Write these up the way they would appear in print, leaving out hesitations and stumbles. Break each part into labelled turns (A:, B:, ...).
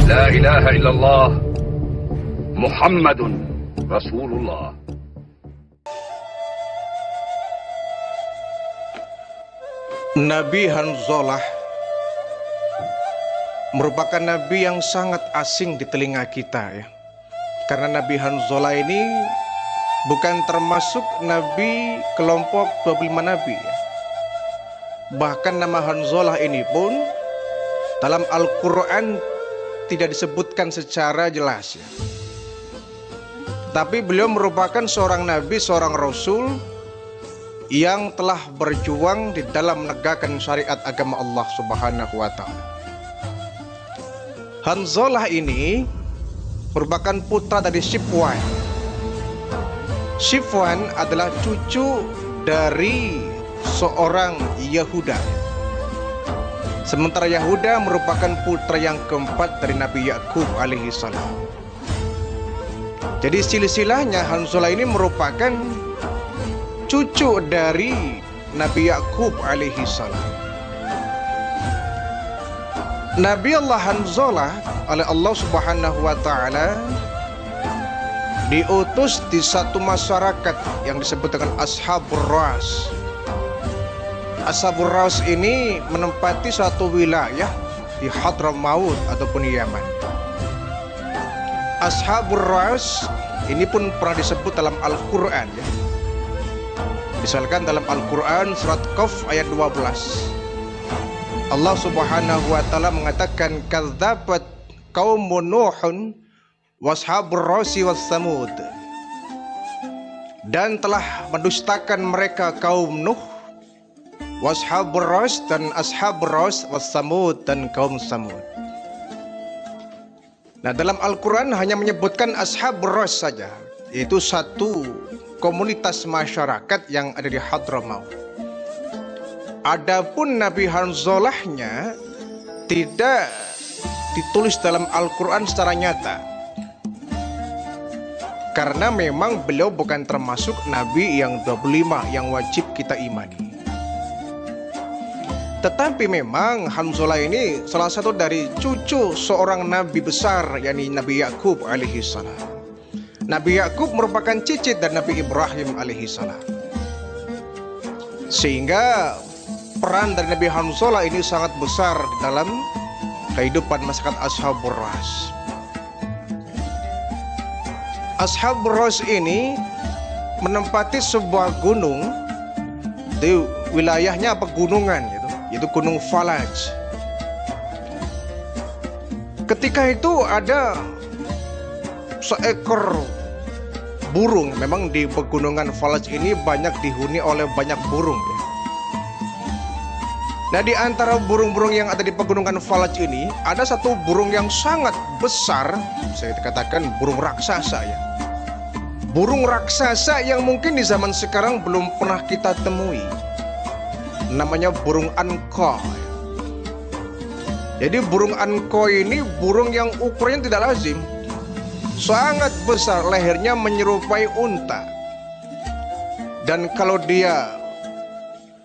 A: لا إله إلا الله محمد رسول الله.
B: Nabi Hanzalah merupakan nabi yang sangat asing di telinga kita ya. Karena Nabi Hanzalah ini bukan termasuk nabi kelompok 25 nabi ya. Bahkan nama Hanzalah ini pun dalam Al-Quran tidak disebutkan secara jelas ya. Tapi beliau merupakan seorang nabi, seorang rasul yang telah berjuang di dalam menegakkan syariat agama Allah Subhanahu wa ta'ala. Hanzalah ini merupakan putra dari Sifwan. Sifwan adalah cucu dari seorang Yahuda. Sementara Yahuda merupakan putra yang keempat dari Nabi Yakub alaihi salam. Jadi silsilahnya Hanzalah ini merupakan cucu dari Nabi Yakub alaihi salam. Nabi Allah Hanzalah oleh Allah Subhanahu wa ta'ala diutus di satu masyarakat yang disebut dengan Ashabur Ras. Ashabur Ras ini menempati satu wilayah di Hadramaut ataupun Yaman. Ashabur Ras ini pun pernah disebut dalam Al-Quran ya. Misalkan dalam Al-Quran surat Qaf ayat 12, Allah Subhanahu wa ta'ala mengatakan kadzabat qaumun Nuhun washabur rasi wassamud, dan telah mendustakan mereka kaum Nuh, washabur ras dan ashabur ras wassamud dan kaum Samud. Nah, dalam Al-Quran hanya menyebutkan ashabur ras saja, yaitu satu komunitas masyarakat yang ada di Hadramaut. Adapun Nabi Hanzalahnya tidak ditulis dalam Al-Quran secara nyata, karena memang beliau bukan termasuk Nabi yang 25 yang wajib kita imani. Tetapi memang Hanzalah ini salah satu dari cucu seorang Nabi besar, yakni Nabi Yakub alaihi salam. Nabi Yakub merupakan cicit dari Nabi Ibrahim alaihi salam. Sehingga peran dari Nabi Hanzalah ini sangat besar dalam kehidupan masyarakat Ashabur Ras. Ashabur Ras ini menempati sebuah gunung di wilayahnya pegunungan gitu, yaitu Gunung Falaj. Ketika itu ada seekor burung. Memang di pegunungan Falaj ini banyak dihuni oleh banyak burung ya. Nah, di antara burung-burung yang ada di pegunungan Falaj ini ada satu burung yang sangat besar, bisa dikatakan burung raksasa ya. Burung raksasa yang mungkin di zaman sekarang belum pernah kita temui. Namanya burung anko. Jadi burung anko ini burung yang ukurannya tidak lazim. Sangat besar, lehernya menyerupai unta. Dan kalau dia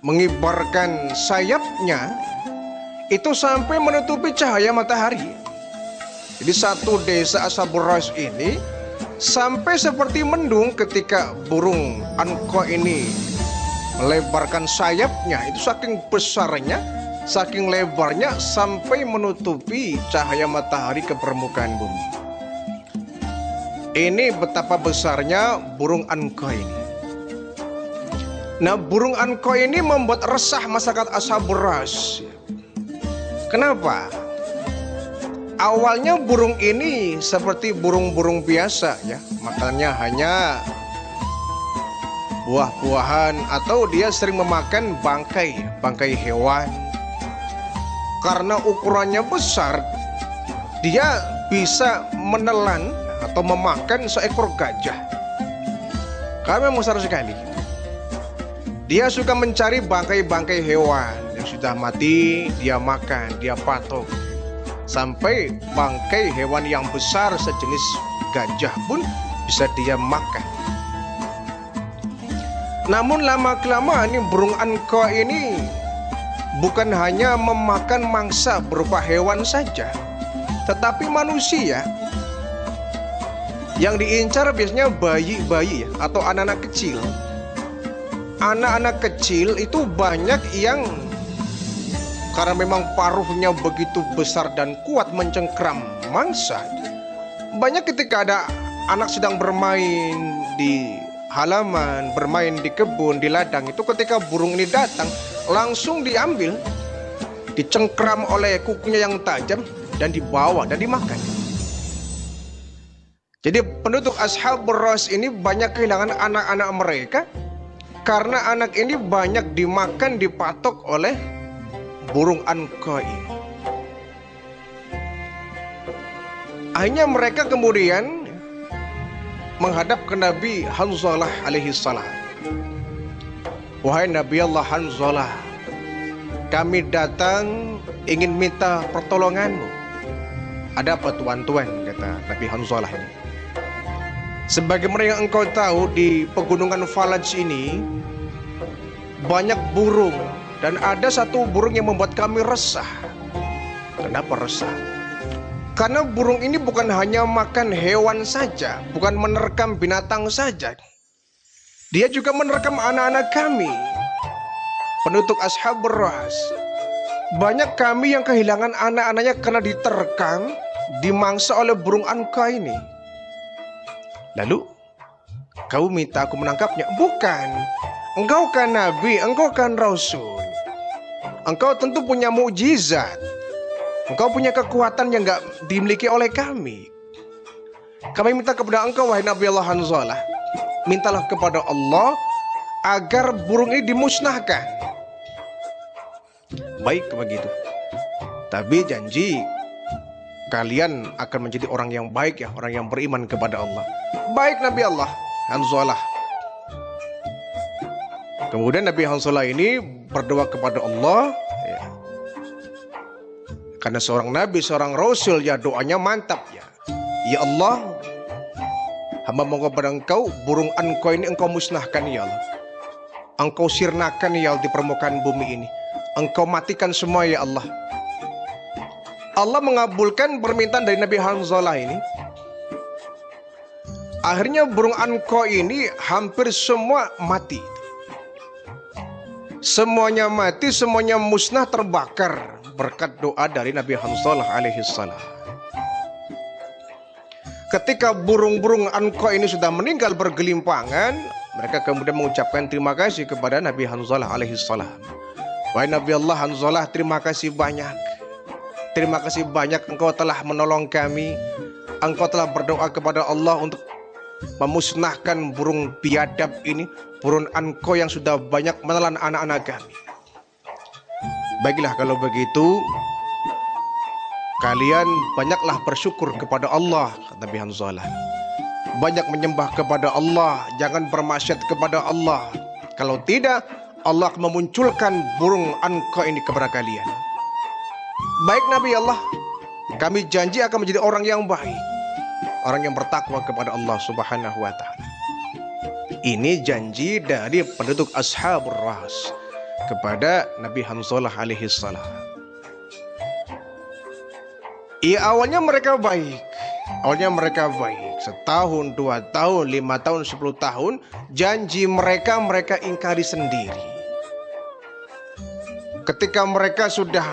B: mengibarkan sayapnya, itu sampai menutupi cahaya matahari. Jadi satu desa Ashabur Ras ini sampai seperti mendung ketika burung anko ini melebarkan sayapnya. Itu saking besarnya, saking lebarnya, sampai menutupi cahaya matahari ke permukaan bumi. Ini betapa besarnya burung anko ini. Nah, burung anko ini membuat resah masyarakat Ashabur Ras. Kenapa? Awalnya burung ini seperti burung-burung biasa ya, makanannya hanya buah-buahan, atau dia sering memakan bangkai hewan. Karena ukurannya besar, dia bisa menelan atau memakan seekor gajah. Karena besar sekali. Dia suka mencari bangkai-bangkai hewan yang sudah mati, dia makan, dia patok. Sampai bangkai hewan yang besar sejenis gajah pun bisa dia makan. Namun lama-kelamaan ini burung anko ini bukan hanya memakan mangsa berupa hewan saja, Tetapi manusia yang diincar biasanya bayi-bayi ya, atau anak-anak kecil. Anak-anak kecil itu banyak yang karena memang paruhnya begitu besar dan kuat mencengkram mangsa. Banyak ketika ada anak sedang bermain di halaman, bermain di kebun, di ladang, itu ketika burung ini datang langsung diambil, dicengkram oleh kukunya yang tajam dan dibawa dan dimakan. Jadi penduduk Ashabur Ras ini banyak kehilangan anak-anak mereka karena anak ini banyak dimakan, dipatok oleh burung anqa ini. Akhirnya mereka kemudian menghadap ke Nabi Hanzalah alaihi salam. Wahai Nabi Allah Hanzalah, kami datang ingin minta pertolonganmu. Ada apa tuan-tuan, kata Nabi Hanzalah ini. Sebagaimana yang engkau tahu, di pegunungan Falaj ini banyak burung, dan ada satu burung yang membuat kami resah. Kenapa resah? Karena burung ini bukan hanya makan hewan saja, bukan menerkam binatang saja. Dia juga menerkam anak-anak kami, penduduk Ashabur Ras. Banyak kami yang kehilangan anak-anaknya karena diterkam, dimangsa oleh burung anqa ini. Lalu, kau minta aku menangkapnya? Bukan. Engkau kan Nabi, engkau kan Rasul. Engkau tentu punya mukjizat. Engkau punya kekuatan yang gak dimiliki oleh kami. Kami minta kepada engkau, wahai Nabi Allah Hanzalah, mintalah kepada Allah agar burung ini dimusnahkan. Baik begitu. Tapi janji kalian akan menjadi orang yang baik ya, orang yang beriman kepada Allah. Baik Nabi Allah Hanzalah. Kemudian Nabi Hanzalah ini berdoa kepada Allah ya. Karena seorang Nabi, seorang Rasul ya, doanya mantap ya. Ya Allah, hamba mohon kepada engkau, burung anqa ini engkau musnahkan ya Allah. Engkau sirnakan ya Allah di permukaan bumi ini. Engkau matikan semua ya Allah. Allah mengabulkan permintaan dari Nabi Hanzalah ini. Akhirnya burung anqa ini hampir semua mati. Semuanya mati, semuanya musnah, terbakar berkat doa dari Nabi Hanzalah alaihi salam. Ketika burung-burung anqa ini sudah meninggal bergelimpangan, mereka kemudian mengucapkan terima kasih kepada Nabi Hanzalah alaihi salam. Wahai Nabi Allah Hanzalah, terima kasih banyak. Terima kasih banyak engkau telah menolong kami. Engkau telah berdoa kepada Allah untuk memusnahkan burung biadab ini, burung anqa yang sudah banyak menelan anak-anak kami. Baiklah kalau begitu, kalian banyaklah bersyukur kepada Allah, kata Nabi Hanzalah. Banyak menyembah kepada Allah, jangan bermaksiat kepada Allah. Kalau tidak, Allah akan memunculkan burung anqa ini kepada kalian. Baik Nabi Allah, kami janji akan menjadi orang yang baik, orang yang bertakwa kepada Allah Subhanahu wa ta'ala. Ini janji dari penduduk Ashabur Ras kepada Nabi Hanzalah alaihi salam. Awalnya mereka baik. Awalnya mereka baik. Setahun, 2 tahun, 5 tahun, 10 tahun, janji mereka ingkari sendiri. Ketika mereka sudah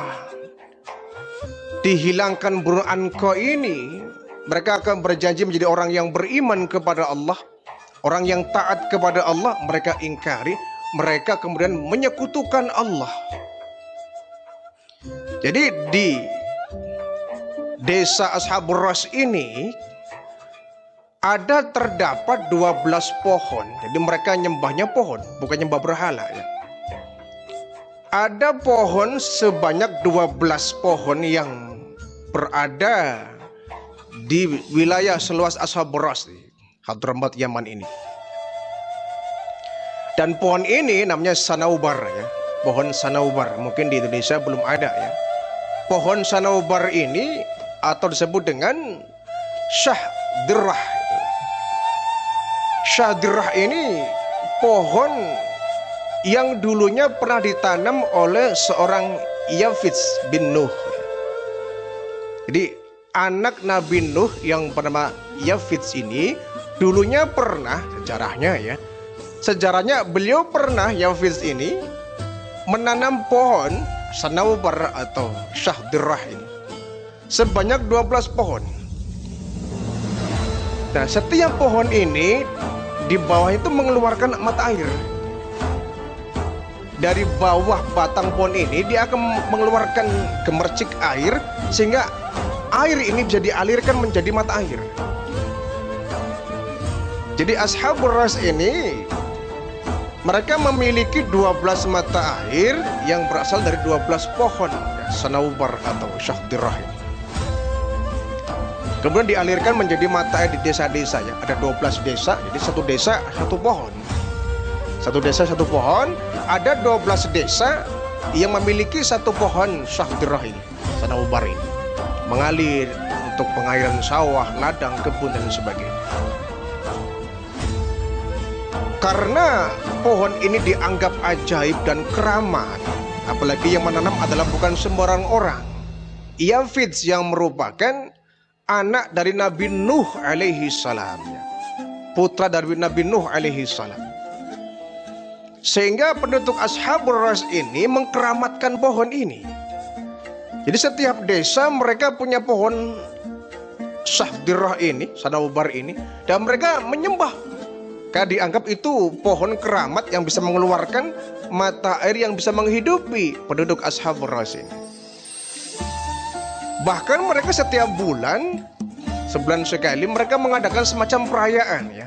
B: dihilangkan burung anqa ini, mereka akan berjanji menjadi orang yang beriman kepada Allah, orang yang taat kepada Allah. Mereka ingkari, mereka kemudian menyekutukan Allah. Jadi di desa Ashabur Ras ini terdapat 12 pohon. Jadi mereka nyembahnya pohon, bukan nyembah berhala ya. Ada pohon sebanyak 12 pohon yang berada di wilayah seluas Ashabur Ras, Hadramaut Yaman ini. Dan pohon ini namanya sanaubar ya. Pohon sanaubar, mungkin di Indonesia belum ada ya. Pohon sanaubar ini atau disebut dengan syahdirrah. Syahdirrah ini pohon yang dulunya pernah ditanam oleh seorang Yafits bin Nuh. Jadi anak Nabi Nuh yang bernama Yafits ini dulunya pernah, sejarahnya beliau pernah, Yafits ini, menanam pohon sanaubar atau syahdirah ini sebanyak 12 pohon. Nah, setiap pohon ini di bawah itu mengeluarkan mata air. Dari bawah batang pohon ini dia akan mengeluarkan gemercik air, sehingga air ini bisa dialirkan menjadi mata air. Jadi Ashabur Ras ini mereka memiliki 12 mata air yang berasal dari 12 pohon sanaubar atau syahdirah ini. Kemudian dialirkan menjadi mata air di desa-desa ya. Ada 12 desa, jadi satu desa satu pohon. Satu desa satu pohon, ada 12 desa yang memiliki satu pohon syahdirah ini, sanaubar ini. Mengalir untuk pengairan sawah, ladang, kebun dan sebagainya. Karena pohon ini dianggap ajaib dan keramat, apalagi yang menanam adalah bukan sembarang orang. Yafits yang merupakan anak dari Nabi Nuh alaihi salam, putra dari Nabi Nuh alaihi salam. Sehingga penduduk Ashabur Ras ini mengkeramatkan pohon ini. Jadi setiap desa mereka punya pohon syahdirah ini, sanaubar ini, dan mereka menyembah. Karena dianggap itu pohon keramat yang bisa mengeluarkan mata air yang bisa menghidupi penduduk Ashabur Ras ini. Bahkan mereka setiap bulan, sebulan sekali mereka mengadakan semacam perayaan ya.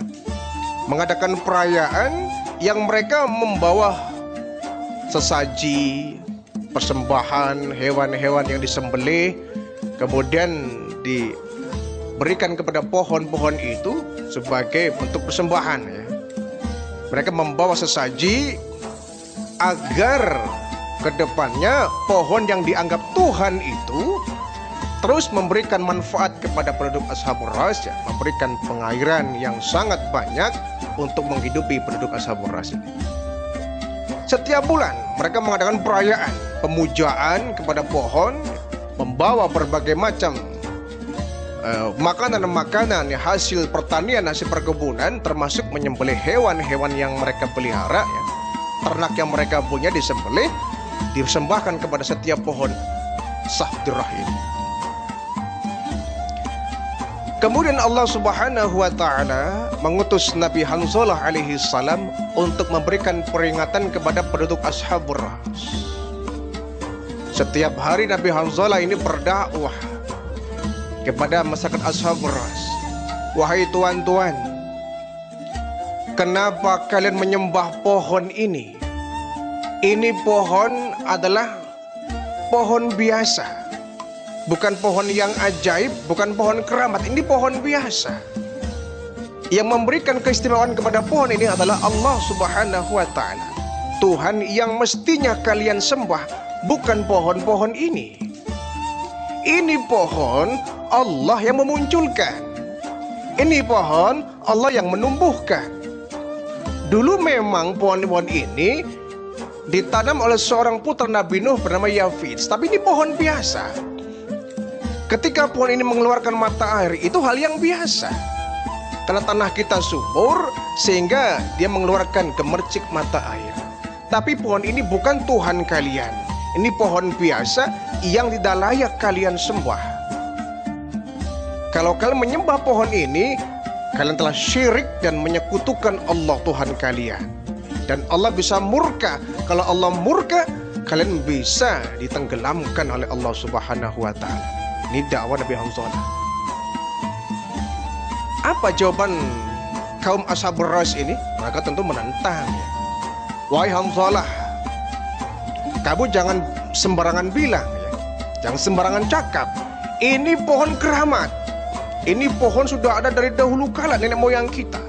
B: Mengadakan perayaan yang mereka membawa sesaji, persembahan, hewan-hewan yang disembelih, kemudian diberikan kepada pohon-pohon itu sebagai bentuk persembahan ya. Mereka membawa sesaji agar kedepannya pohon yang dianggap Tuhan itu terus memberikan manfaat kepada penduduk Ashabur Ras ya, memberikan pengairan yang sangat banyak untuk menghidupi penduduk Ashabur Ras ini. Setiap bulan mereka mengadakan perayaan, pemujaan kepada pohon, membawa berbagai macam makanan-makanan ya, hasil pertanian, hasil perkebunan, termasuk menyembelih hewan-hewan yang mereka pelihara ya. Ternak yang mereka punya disembelih, disembahkan kepada setiap pohon syahdirah ini. Kemudian Allah Subhanahu wa taala mengutus Nabi Hanzalah alaihi salam untuk memberikan peringatan kepada penduduk Ashabur Ras. Setiap hari Nabi Hanzalah ini berdakwah kepada masyarakat Ashabur Ras. Wahai tuan-tuan, kenapa kalian menyembah pohon ini? Ini pohon adalah pohon biasa. Bukan pohon yang ajaib, bukan pohon keramat. Ini pohon biasa. Yang memberikan keistimewaan kepada pohon ini adalah Allah Subhanahu wa ta'ala. Tuhan yang mestinya kalian sembah, bukan pohon-pohon ini. Ini pohon Allah yang memunculkan. Ini pohon Allah yang menumbuhkan. Dulu memang pohon-pohon ini ditanam oleh seorang putra Nabi Nuh bernama Yafits. Tapi ini pohon biasa. Ketika pohon ini mengeluarkan mata air, itu hal yang biasa. Karena tanah kita subur, sehingga dia mengeluarkan gemercik mata air. Tapi pohon ini bukan Tuhan kalian. Ini pohon biasa yang tidak layak kalian sembah. Kalau kalian menyembah pohon ini, kalian telah syirik dan menyekutukan Allah Tuhan kalian. Dan Allah bisa murka. Kalau Allah murka, kalian bisa ditenggelamkan oleh Allah Subhanahu wa ta'ala. Ini dakwah Nabi Hanzalah. Apa jawaban kaum Ashabur Ras ini? Mereka tentu menentang ya. Wahai Hanzalah, kamu jangan sembarangan bilang ya. Jangan sembarangan cakap. Ini pohon keramat. Ini pohon sudah ada dari dahulu kala nenek moyang kita.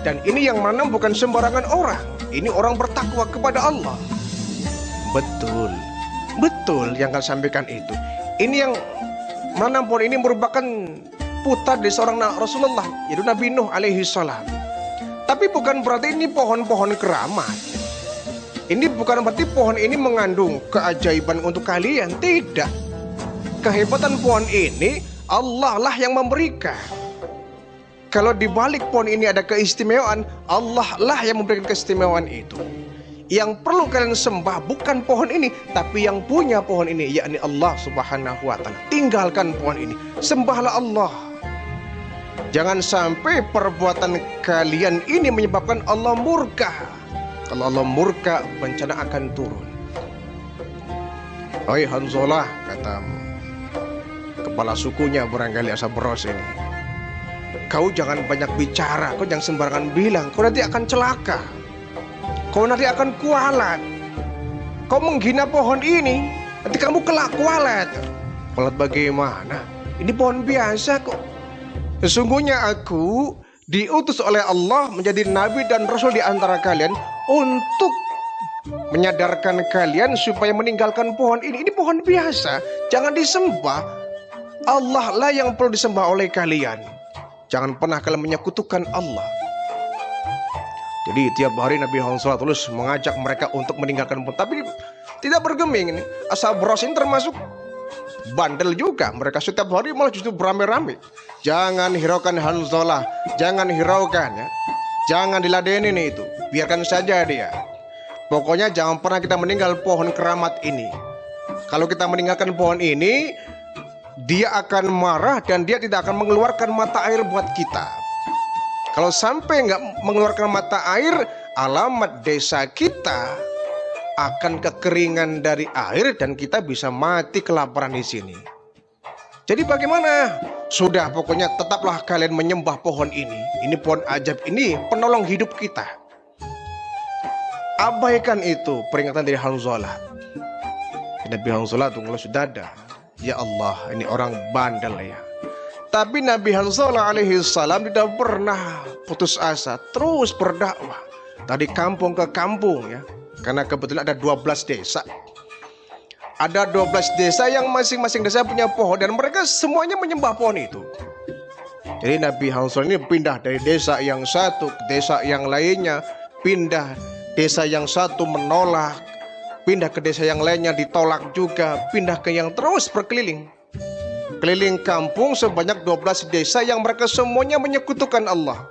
B: Dan ini yang menanam bukan sembarangan orang. Ini orang bertakwa kepada Allah. Betul. Betul yang kalian sampaikan itu. Ini yang menanam pohon ini merupakan putra dari seorang Rasulullah, yaitu Nabi Nuh alaihi salam. Tapi bukan berarti ini pohon-pohon keramat. Ini bukan berarti pohon ini mengandung keajaiban untuk kalian. Tidak. Kehebatan pohon ini Allah lah yang memberikan. Kalau di balik pohon ini ada keistimewaan, Allah lah yang memberikan keistimewaan itu. Yang perlu kalian sembah bukan pohon ini, tapi yang punya pohon ini, yakni Allah Subhanahu wa Ta'ala. Tinggalkan pohon ini, sembahlah Allah. Jangan sampai perbuatan kalian ini menyebabkan Allah murka. Kalau Allah murka, bencana akan turun. Oi Hanzalah, kata kepala sukunya barangkali Ashabros ini, kau jangan banyak bicara, kau jangan sembarangan bilang, kau nanti akan celaka, kau nanti akan kualat, kau menghina pohon ini, nanti kamu kelak kualat. Kualat bagaimana? Ini pohon biasa kok. Sesungguhnya aku diutus oleh Allah menjadi nabi dan rasul di antara kalian untuk menyadarkan kalian supaya meninggalkan pohon ini. Ini pohon biasa, jangan disembah. Allah lah yang perlu disembah oleh kalian. Jangan pernah kalian menyekutukan Allah. Jadi tiap hari Nabi Hanzalah terus mengajak mereka untuk meninggalkan pohon, tapi tidak bergeming. Ini Ashabros ini termasuk bandel juga. Mereka setiap hari malah justru beramai-ramai. Jangan hiraukan Hanzalah, jangan hiraukan ya. Jangan diladenin itu. Biarkan saja dia. Pokoknya jangan pernah kita meninggal pohon keramat ini. Kalau kita meninggalkan pohon ini, dia akan marah dan dia tidak akan mengeluarkan mata air buat kita. Kalau sampai nggak mengeluarkan mata air, alamat desa kita akan kekeringan dari air dan kita bisa mati kelaparan di sini. Jadi bagaimana? Sudah, pokoknya tetaplah kalian menyembah pohon ini. Ini pohon ajaib, ini penolong hidup kita. Abaikan itu peringatan dari Hanzalah. Nabi Hanzalah tunggu sudah ada. Ya Allah, ini orang bandel ya. Tapi Nabi Hanzalah alaihi salam tidak pernah putus asa, terus berdakwah dari kampung ke kampung ya. Karena kebetulan ada 12 desa. Ada 12 desa yang masing-masing desa punya pohon dan mereka semuanya menyembah pohon itu. Jadi Nabi Hanzalah ini pindah dari desa yang satu ke desa yang lainnya, pindah desa yang satu menolak, pindah ke desa yang lainnya ditolak juga, pindah ke yang terus berkeliling. Keliling kampung sebanyak 12 desa yang mereka semuanya menyekutukan Allah.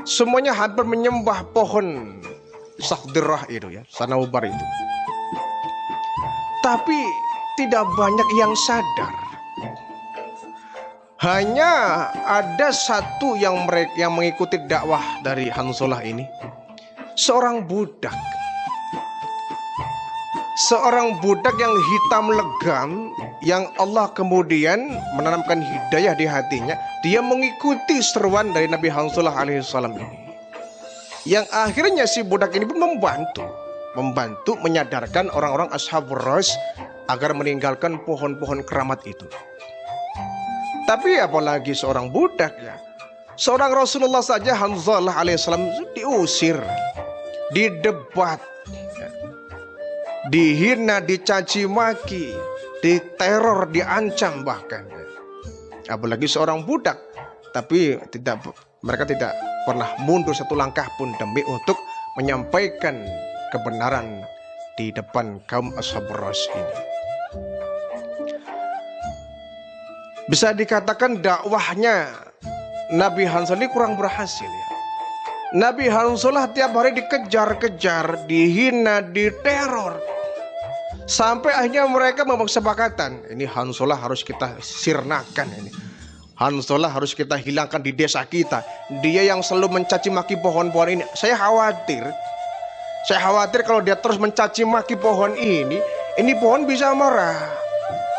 B: Semuanya hampir menyembah pohon Sakdirah itu ya, Sanaubar itu. Tapi tidak banyak yang sadar. Hanya ada satu yang mengikuti dakwah dari Hanzalah ini. Seorang budak yang hitam legam, yang Allah kemudian menanamkan hidayah di hatinya. Dia mengikuti seruan dari Nabi Hanzalah alaihissalam ini, yang akhirnya si budak ini pun membantu menyadarkan orang-orang Ashabros agar meninggalkan pohon-pohon keramat itu. Tapi apalagi seorang budak ya, seorang Rasulullah saja Hanzalah alaihissalam diusir, didebat, dihina, dicaci maki, diteror, diancam bahkan. Apalagi seorang budak. Tapi mereka tidak pernah mundur satu langkah pun demi untuk menyampaikan kebenaran di depan kaum Ashabros ini. Bisa dikatakan dakwahnya Nabi Hanzalah ini kurang berhasil ya. Nabi Hanzalah tiap hari dikejar-kejar, dihina, diteror. Sampai akhirnya mereka membuat kesepakatan, ini Hanzalah harus kita sirnakan ini. Hanzalah harus kita hilangkan di desa kita. Dia yang selalu mencaci maki pohon-pohon ini. Saya khawatir kalau dia terus mencaci maki pohon ini pohon bisa marah.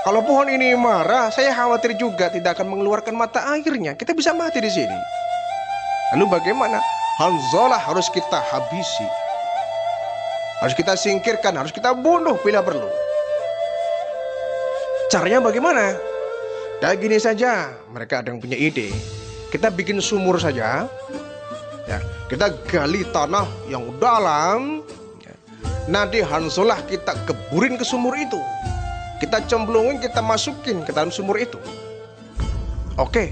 B: Kalau pohon ini marah, saya khawatir juga tidak akan mengeluarkan mata airnya. Kita bisa mati di sini. Lalu bagaimana? Hanzalah harus kita habisi, harus kita singkirkan, harus kita bunuh bila perlu. Caranya bagaimana? Dan gini saja, mereka ada yang punya ide. Kita bikin sumur saja ya, kita gali tanah yang dalam ya. Nanti Hanzalah kita keburin ke sumur itu, kita cemplungin, kita masukin ke dalam sumur itu. Oke,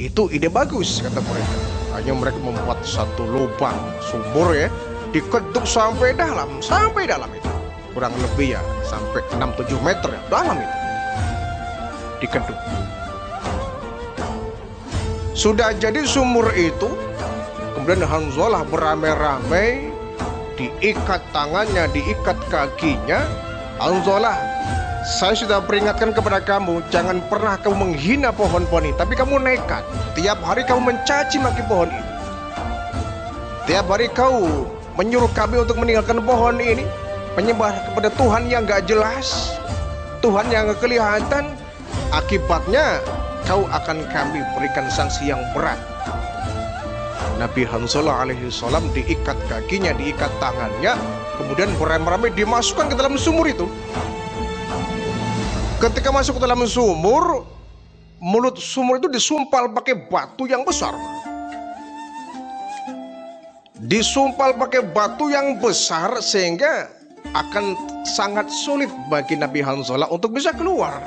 B: itu ide bagus kata mereka. Hanya mereka membuat satu lubang sumur ya, diketuk sampai dalam itu. Kurang lebih ya sampai 6-7 meter ya, dalam itu. Diketuk. Sudah jadi sumur itu, kemudian Hanzalah beramai-ramai diikat tangannya, diikat kakinya. Hanzalah, saya sudah peringatkan kepada kamu, jangan pernah kamu menghina pohon-pohon ini, tapi kamu nekat. Tiap hari kamu mencaci maki pohon ini. Tiap hari kau menyuruh kami untuk meninggalkan pohon ini, menyembah kepada Tuhan yang gak jelas, Tuhan yang gak kelihatan. Akibatnya kau akan kami berikan sanksi yang berat. Nabi Hanzalah alaihi salam diikat kakinya, diikat tangannya, kemudian beramai-ramai dimasukkan ke dalam sumur itu. Ketika masuk ke dalam sumur, mulut sumur itu disumpal pakai batu yang besar. Disumpal pakai batu yang besar sehingga akan sangat sulit bagi Nabi Hanzalah untuk bisa keluar.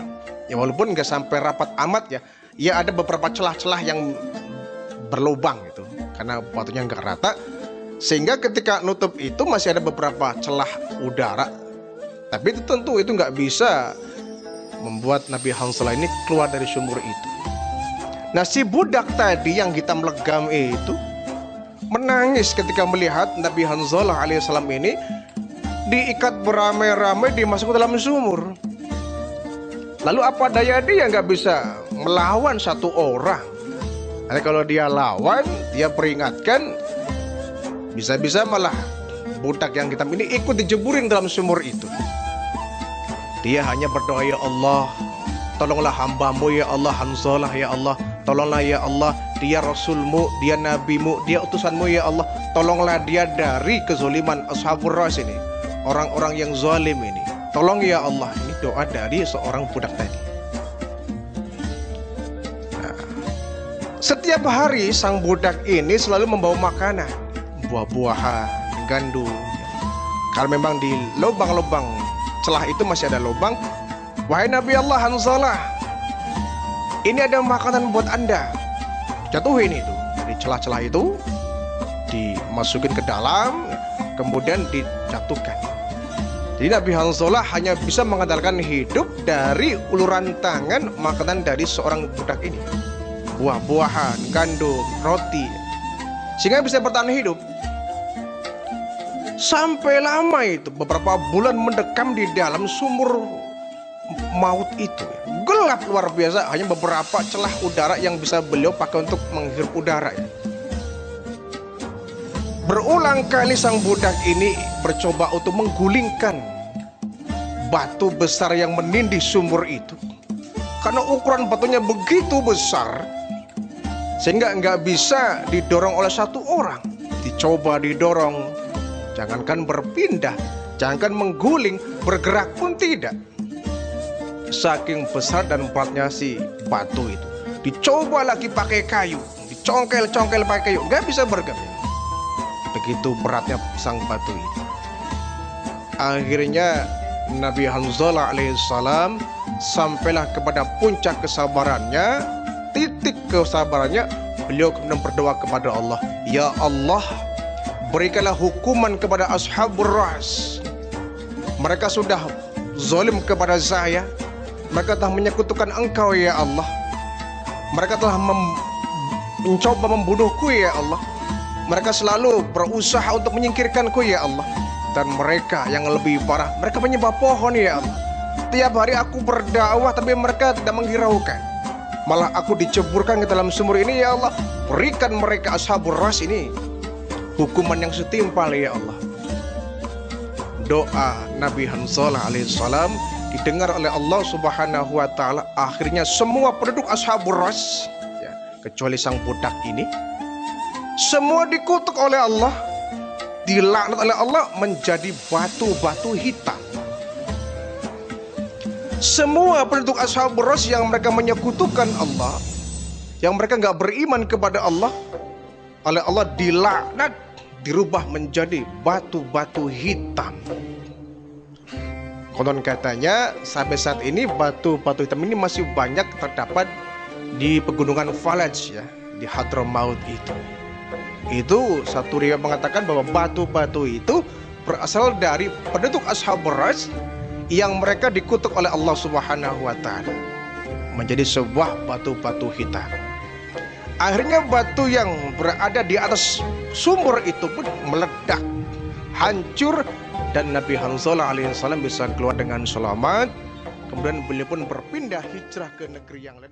B: Ya walaupun nggak sampai rapat amat ya, ya ada beberapa celah-celah yang berlubang itu karena batunya nggak rata, sehingga ketika nutup itu masih ada beberapa celah udara. Tapi itu tentu itu nggak bisa membuat Nabi Hanzalah ini keluar dari sumur itu. Nah, si budak tadi yang hitam legam itu menangis ketika melihat Nabi Hanzalah alaihissalam ini diikat beramai-ramai dimasuk ke dalam sumur. Lalu apa daya dia nggak bisa melawan satu orang? Karena kalau dia lawan, dia peringatkan, bisa-bisa malah budak yang hitam ini ikut dijeburin dalam sumur itu. Dia hanya berdoa, ya Allah, tolonglah hambamu ya Allah Hanzalah ya Allah, tolonglah ya Allah, dia Rasulmu, dia Nabimu, dia utusanmu ya Allah, tolonglah dia dari kezaliman Ashabur Ras ini, orang-orang yang zalim ini, tolong ya Allah. Ini doa dari seorang budak tadi. Nah, setiap hari sang budak ini selalu membawa makanan, buah-buahan, gandum. Karena memang di lubang-lubang celah itu masih ada lubang. Wahai Nabi Allah Hanzalah, ini ada makanan buat Anda. Jatuhin itu dari celah-celah itu, dimasukin ke dalam, kemudian dijatuhkan. Jadi Nabi Hanzalah hanya bisa mengandalkan hidup dari uluran tangan makanan dari seorang budak ini, buah-buahan, gandum, roti, sehingga bisa bertahan hidup. Sampai lama itu, beberapa bulan mendekam di dalam sumur maut itu. Gelap luar biasa, hanya beberapa celah udara yang bisa beliau pakai untuk menghirup udara. Berulang kali sang budak ini bercoba untuk menggulingkan batu besar yang menindih sumur itu. Karena ukuran batunya begitu besar, sehingga nggak bisa didorong oleh satu orang. Dicoba didorong, jangankan berpindah, jangankan mengguling, bergerak pun tidak. Saking besar dan beratnya si batu itu. Dicoba lagi pakai kayu, dicongkel-congkel pakai kayu, nggak bisa bergerak. Begitu beratnya sang batu itu. Akhirnya Nabi Hanzalah alaihissalam sampailah kepada puncak kesabarannya, titik kesabarannya. Beliau kemudian berdoa kepada Allah, ya Allah, berikanlah hukuman kepada Ashabur Ras. Mereka sudah zalim kepada saya. Mereka telah menyekutukan Engkau ya Allah. Mereka telah mencoba membunuhku ya Allah. Mereka selalu berusaha untuk menyingkirkanku ya Allah. Dan mereka yang lebih parah, mereka menyembah pohon ya Allah. Tiap hari aku berdakwah tapi mereka tidak menghiraukan. Malah aku diceburkan ke dalam sumur ini ya Allah. Berikan mereka Ashabur Ras ini hukuman yang setimpal ya Allah. Doa Nabi Hanzalah alaihissalam didengar oleh Allah subhanahu wa ta'ala. Akhirnya semua penduduk Ashabur Ras ya, kecuali sang budak ini, semua dikutuk oleh Allah, dilaknat oleh Allah menjadi batu-batu hitam. Semua penduduk Ashabur Ras yang mereka menyekutukan Allah, yang mereka nggak beriman kepada Allah, oleh Allah dilaknat, dirubah menjadi batu-batu hitam. Konon katanya sampai saat ini batu-batu hitam ini masih banyak terdapat di pegunungan Falaj ya, di Hadramaut itu. Itu satu riwayat mengatakan bahwa batu-batu itu berasal dari penduduk Ashabur Ras yang mereka dikutuk oleh Allah Subhanahu wa taala menjadi sebuah batu-batu hitam. Akhirnya batu yang berada di atas sumur itu pun meledak, hancur, dan Nabi Hanzalah alaihissalam bisa keluar dengan selamat. Kemudian beliau pun berpindah hijrah ke negeri yang lain.